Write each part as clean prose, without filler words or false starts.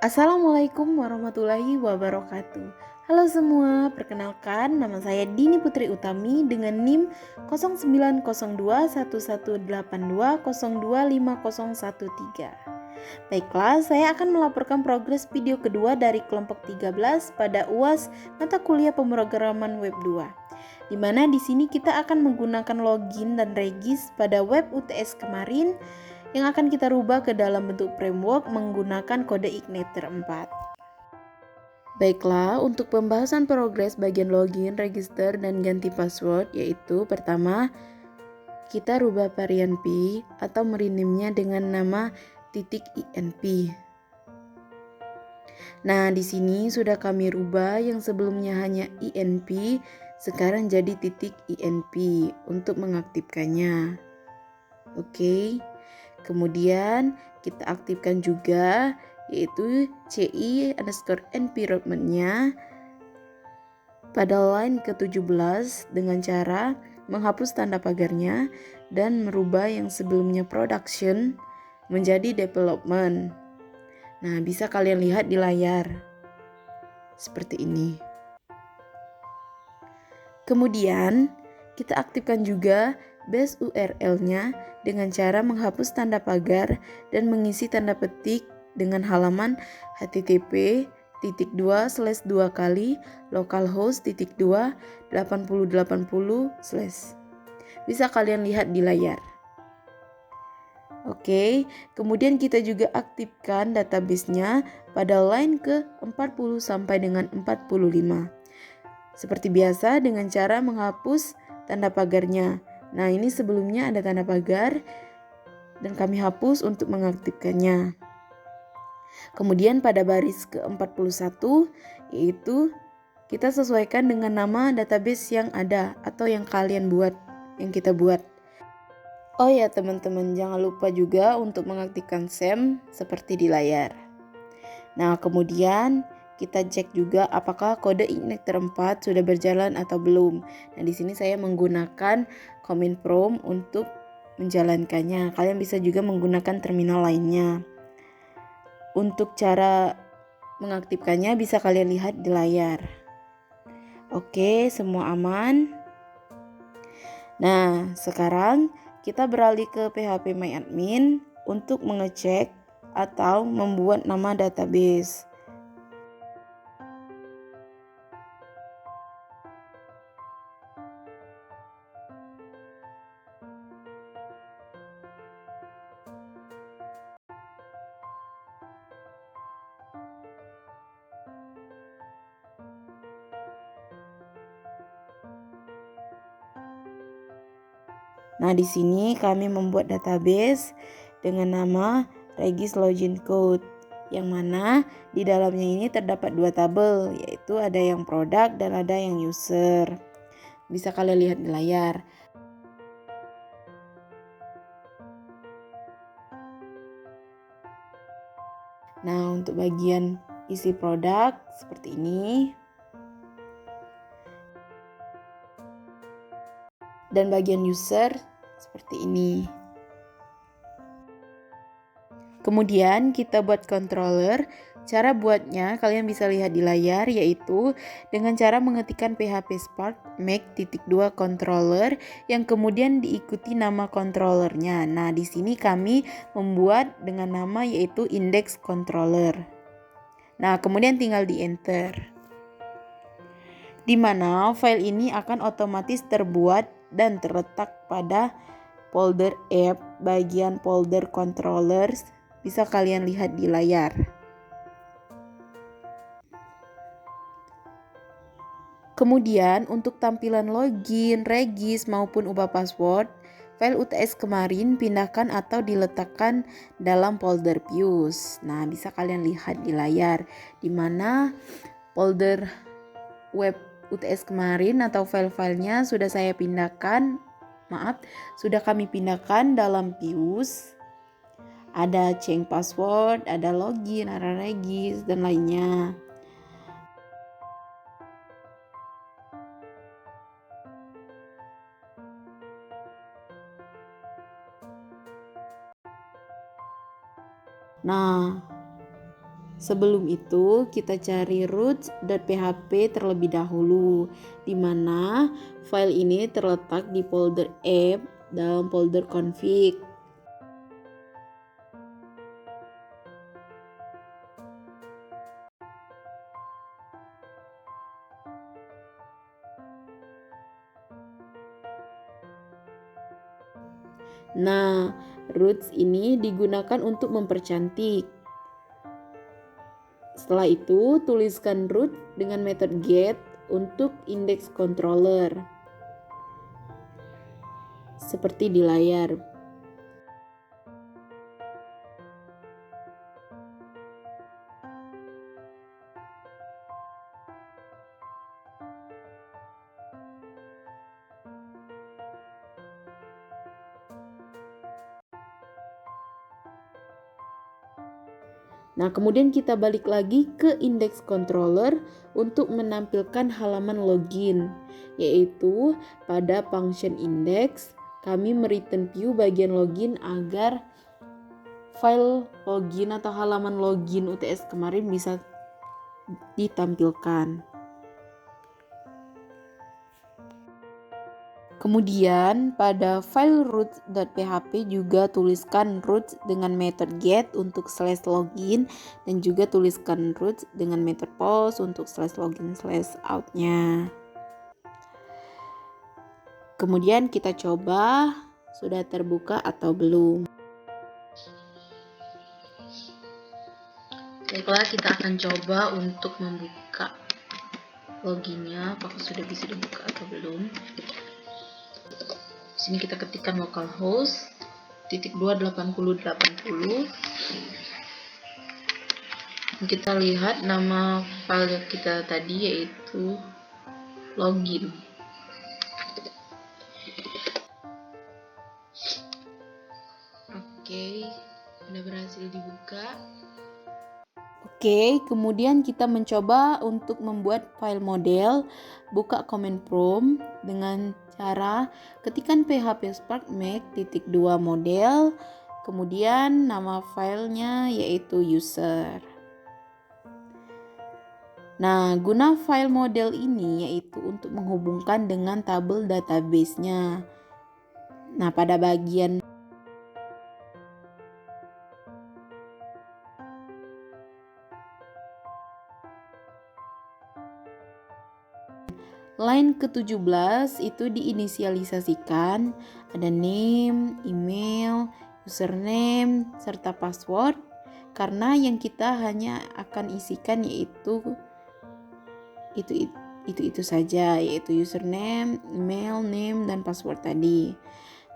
Assalamualaikum warahmatullahi wabarakatuh. Halo semua, perkenalkan nama saya Dini Putri Utami dengan NIM 09021182025013. Baiklah, saya akan melaporkan progres video kedua dari kelompok 13 pada UAS mata kuliah pemrograman web 2. Di mana di sini kita akan menggunakan login dan regis pada web UTS kemarin yang akan kita rubah ke dalam bentuk framework menggunakan kode Igniter 4. Baiklah, untuk pembahasan progres bagian login, register, dan ganti password, yaitu pertama, kita rubah varian P atau merename-nya dengan nama .inp. Nah, di sini sudah kami rubah yang sebelumnya hanya inp, sekarang jadi .inp untuk mengaktifkannya. Oke. Kemudian kita aktifkan juga yaitu ci_np roadmap-nya pada line ke-17 dengan cara menghapus tanda pagarnya dan merubah yang sebelumnya production menjadi development. Nah, bisa kalian lihat di layar seperti ini. Kemudian kita aktifkan juga base URL-nya dengan cara menghapus tanda pagar dan mengisi tanda petik dengan halaman http://localhost.2/8080/. Bisa kalian lihat di layar. Oke, kemudian kita juga aktifkan database-nya pada line ke-40 sampai dengan 45. Seperti biasa dengan cara menghapus tanda pagarnya. Nah, ini sebelumnya ada tanda pagar dan kami hapus untuk mengaktifkannya. Kemudian pada baris ke-41 yaitu kita sesuaikan dengan nama database yang ada atau yang kalian buat, yang kita buat. Oh ya teman-teman, jangan lupa juga untuk mengaktifkan SAM seperti di layar. Nah, kemudian kita cek juga apakah kode Igniter 4 sudah berjalan atau belum. Nah, di sini saya menggunakan command prompt untuk menjalankannya. Kalian bisa juga menggunakan terminal lainnya. Untuk cara mengaktifkannya bisa kalian lihat di layar. Oke, semua aman. Nah, sekarang kita beralih ke phpMyAdmin untuk mengecek atau membuat nama database. Nah, di sini kami membuat database dengan nama Regis Login Code, yang mana di dalamnya ini terdapat dua tabel, yaitu ada yang produk dan ada yang user. Bisa kalian lihat di layar. Nah, untuk bagian isi produk seperti ini. Dan bagian user seperti ini. Kemudian kita buat controller. Cara buatnya kalian bisa lihat di layar, yaitu dengan cara mengetikkan php spark make.2 controller yang kemudian diikuti nama controllernya. Nah, di sini kami membuat dengan nama yaitu index controller. Nah, kemudian tinggal di enter. Di mana file ini akan otomatis terbuat dan terletak pada folder app bagian folder controllers. Bisa kalian lihat di layar. Kemudian untuk tampilan login, regis maupun ubah password, file UTS kemarin pindahkan atau diletakkan dalam folder views. Nah, bisa kalian lihat di layar di mana folder web UTS kemarin atau file-filenya sudah saya pindahkan. Sudah kami pindahkan dalam views. Ada change password, ada login, ada regis, dan lainnya. Nah, Sebelum itu kita cari root.php terlebih dahulu, di mana file ini terletak di folder app dalam folder config. Nah, roots ini digunakan untuk mempercantik. Setelah itu, tuliskan root dengan metode get untuk index controller. Seperti di layar. Nah, kemudian kita balik lagi ke index controller untuk menampilkan halaman login, yaitu pada function index kami mereturn view bagian login agar file login atau halaman login UTS kemarin bisa ditampilkan. Kemudian pada file root.php juga tuliskan root dengan metode get untuk /login dan juga tuliskan root dengan metode post untuk /login/out-nya. Kemudian kita coba sudah terbuka atau belum. Baiklah, kita akan coba untuk membuka loginnya, apakah sudah bisa dibuka atau belum. Di sini kita ketikkan localhost /28080. Kita lihat nama file kita tadi yaitu login. Oke, sudah berhasil dibuka. Oke, kemudian kita mencoba untuk membuat file model. Buka command prompt dengan cara ketikkan php spark make.2 model, kemudian nama filenya yaitu user. Nah, guna file model ini yaitu untuk menghubungkan dengan tabel database-nya. Nah, pada bagian line ke-17 itu diinisialisasikan, ada name, email, username, serta password, karena yang kita hanya akan isikan yaitu itu saja, yaitu username, email, name, dan password tadi.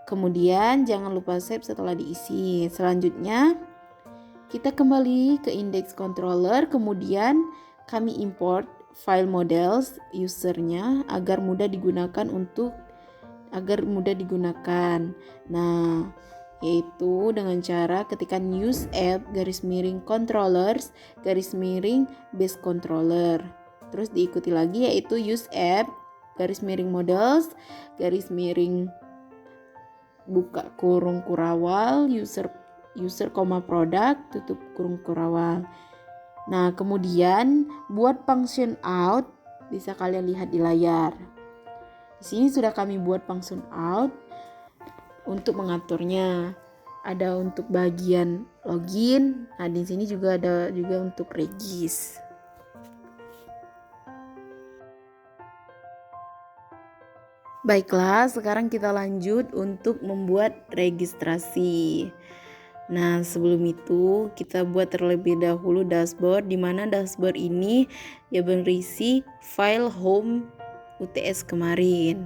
Kemudian jangan lupa save setelah diisi. Selanjutnya kita kembali ke index controller, kemudian kami import file models usernya agar mudah digunakan. Nah, yaitu dengan cara ketikkan use app _controllers _base controller. Terus diikuti lagi yaitu use app _models buka kurung kurawal user, product tutup kurung kurawal. Nah, kemudian buat function out, bisa kalian lihat di layar. Di sini sudah kami buat function out untuk mengaturnya. Ada untuk bagian login, nah di sini juga ada untuk regis. Baiklah, sekarang kita lanjut untuk membuat registrasi. Nah, sebelum itu kita buat terlebih dahulu dashboard, di mana dashboard ini ya berisi file home UTS kemarin.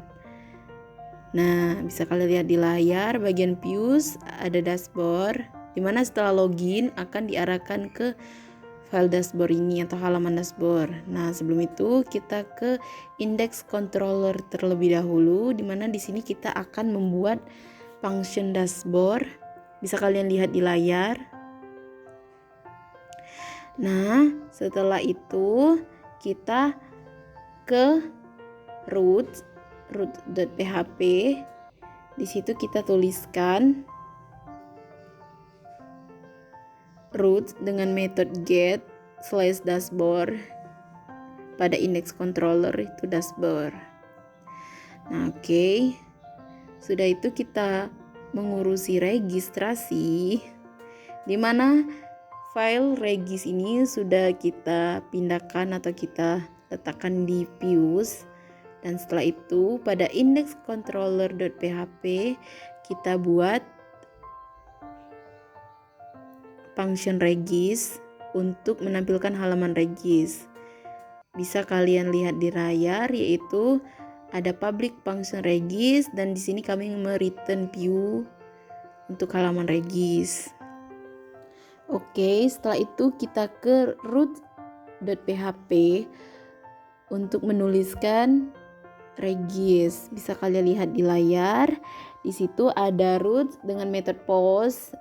Nah, bisa kalian lihat di layar bagian views ada dashboard, di mana setelah login akan diarahkan ke file dashboard ini atau halaman dashboard. Nah, sebelum itu kita ke index controller terlebih dahulu, di mana di sini kita akan membuat function dashboard. Bisa kalian lihat di layar. Nah, setelah itu kita ke root.php. Di situ kita tuliskan root dengan metode get slash dashboard pada index controller itu dashboard. Nah, oke. Sudah itu kita mengurusi registrasi, di mana file regis ini sudah kita pindahkan atau kita letakkan di views. Dan setelah itu pada index controller.php kita buat function regis untuk menampilkan halaman regis. Bisa kalian lihat di layar, yaitu ada public function regis, dan di sini kami mereturn view untuk halaman regis. Oke, setelah itu kita ke root.php untuk menuliskan regis. Bisa kalian lihat di layar. Di situ ada root dengan method post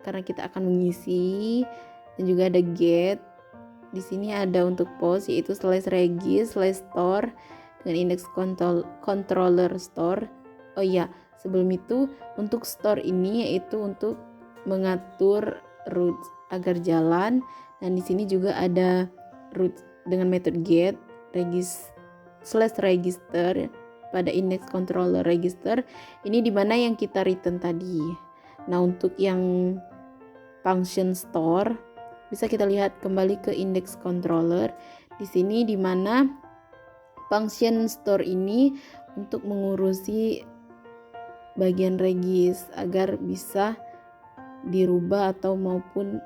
karena kita akan mengisi, dan juga ada get. Di sini ada untuk post yaitu /regis/store dengan index controller store. Oh iya, sebelum itu untuk store ini yaitu untuk mengatur root agar jalan, dan di sini juga ada root dengan method get regis/register pada index controller register. Ini dimana yang kita return tadi. Nah, untuk yang function store bisa kita lihat kembali ke index controller. Di sini dimana function store ini untuk mengurusi bagian regis agar bisa dirubah atau maupun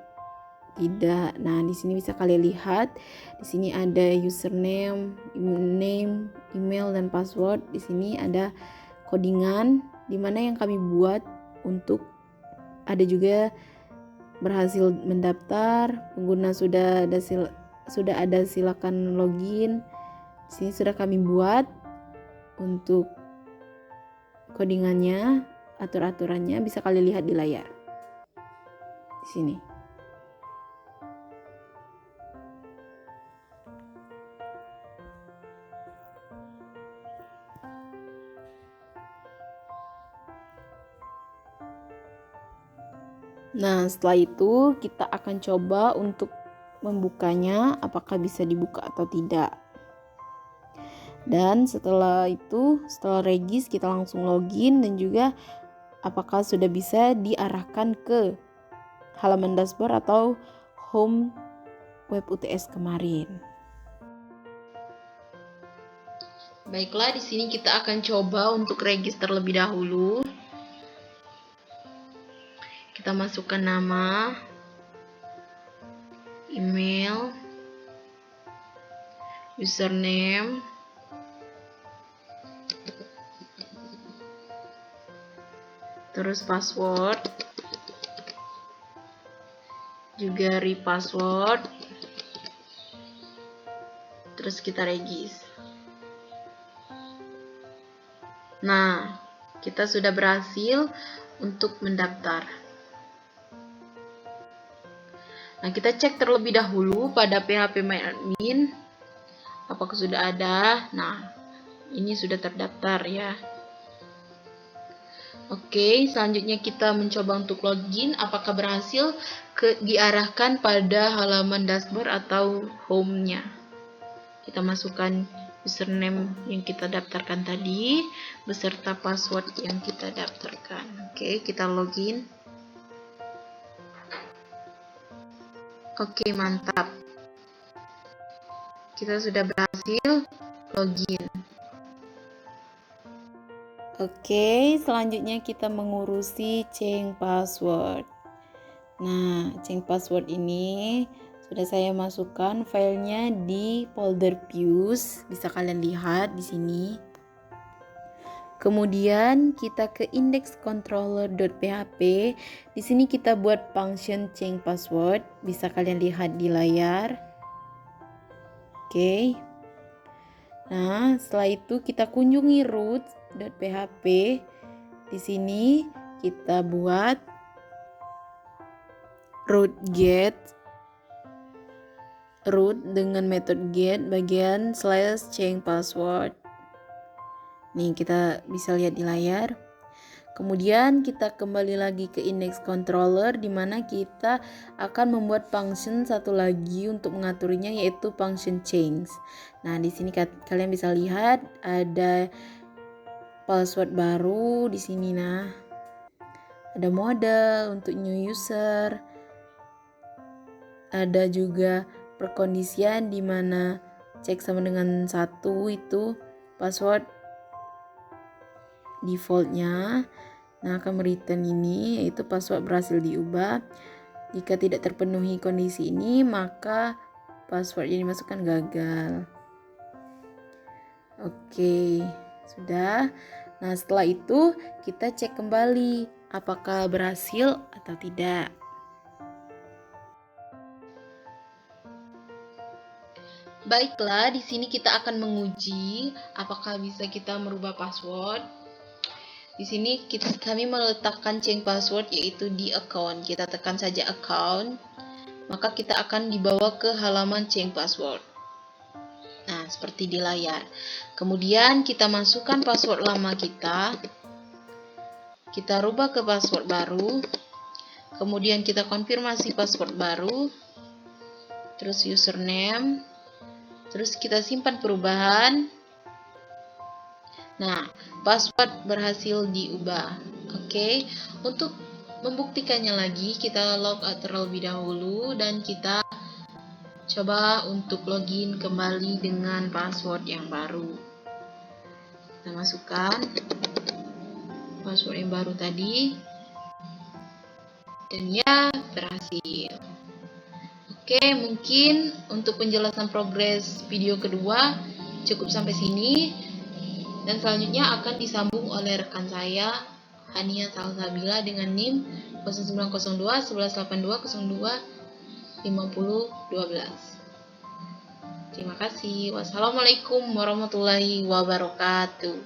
tidak. Nah, di sini bisa kalian lihat, di sini ada username, name, email, dan password. Di sini ada codingan di mana yang kami buat untuk ada juga berhasil mendaftar, pengguna sudah ada silakan login. Di sini sudah kami buat untuk codingannya, aturannya bisa kalian lihat di layar. Di sini. Nah, setelah itu kita akan coba untuk membukanya, apakah bisa dibuka atau tidak. Dan setelah itu, setelah regis, kita langsung login, dan juga apakah sudah bisa diarahkan ke halaman dashboard atau home web UTS kemarin. Baiklah, di sini kita akan coba untuk register terlebih dahulu. Kita masukkan nama, email, username, terus password, juga repassword, terus kita regis. Nah, kita sudah berhasil untuk mendaftar. Nah, kita cek terlebih dahulu pada PHP MyAdmin apakah sudah ada. Nah, ini sudah terdaftar ya. Oke, selanjutnya kita mencoba untuk login, apakah berhasil diarahkan pada halaman dashboard atau home-nya. Kita masukkan username yang kita daftarkan tadi beserta password yang kita daftarkan. Oke, kita login. Oke, mantap. Kita sudah berhasil login. Oke, selanjutnya kita mengurusi change password. Nah, change password ini sudah saya masukkan filenya di folder views. Bisa kalian lihat di sini. Kemudian kita ke index controller.php. Di sini kita buat function change password. Bisa kalian lihat di layar. Oke. Nah, setelah itu kita kunjungi root.php. Di sini kita buat root get root dengan method get bagian /change password. Nih, kita bisa lihat di layar. Kemudian kita kembali lagi ke index controller di mana kita akan membuat function satu lagi untuk mengaturnya, yaitu function change. Nah, di sini kalian bisa lihat ada password baru di sini. Nah, ada model untuk new user. Ada juga perkondisian di mana cek sama dengan 1 itu password defaultnya. Nah, akan mereturn ini yaitu password berhasil diubah. Jika tidak terpenuhi kondisi ini, maka password yang dimasukkan gagal. Oke, sudah. Nah, setelah itu kita cek kembali apakah berhasil atau tidak. Baiklah, di sini kita akan menguji apakah bisa kita merubah password. Di sini kami meletakkan change password yaitu di account. Kita tekan saja account, maka kita akan dibawa ke halaman change password. Nah, seperti di layar. Kemudian kita masukkan password lama kita. Kita rubah ke password baru. Kemudian kita konfirmasi password baru. Terus username. Terus kita simpan perubahan. Nah, password berhasil diubah. Oke, untuk membuktikannya lagi, kita log out terlebih dahulu dan kita coba untuk login kembali dengan password yang baru. Kita masukkan password yang baru tadi dan ya berhasil. Oke, mungkin untuk penjelasan progres video kedua cukup sampai sini. Dan selanjutnya akan disambung oleh rekan saya, Hania Salsabila, dengan NIM 0902 1182 02 50 12. Terima kasih. Wassalamualaikum warahmatullahi wabarakatuh.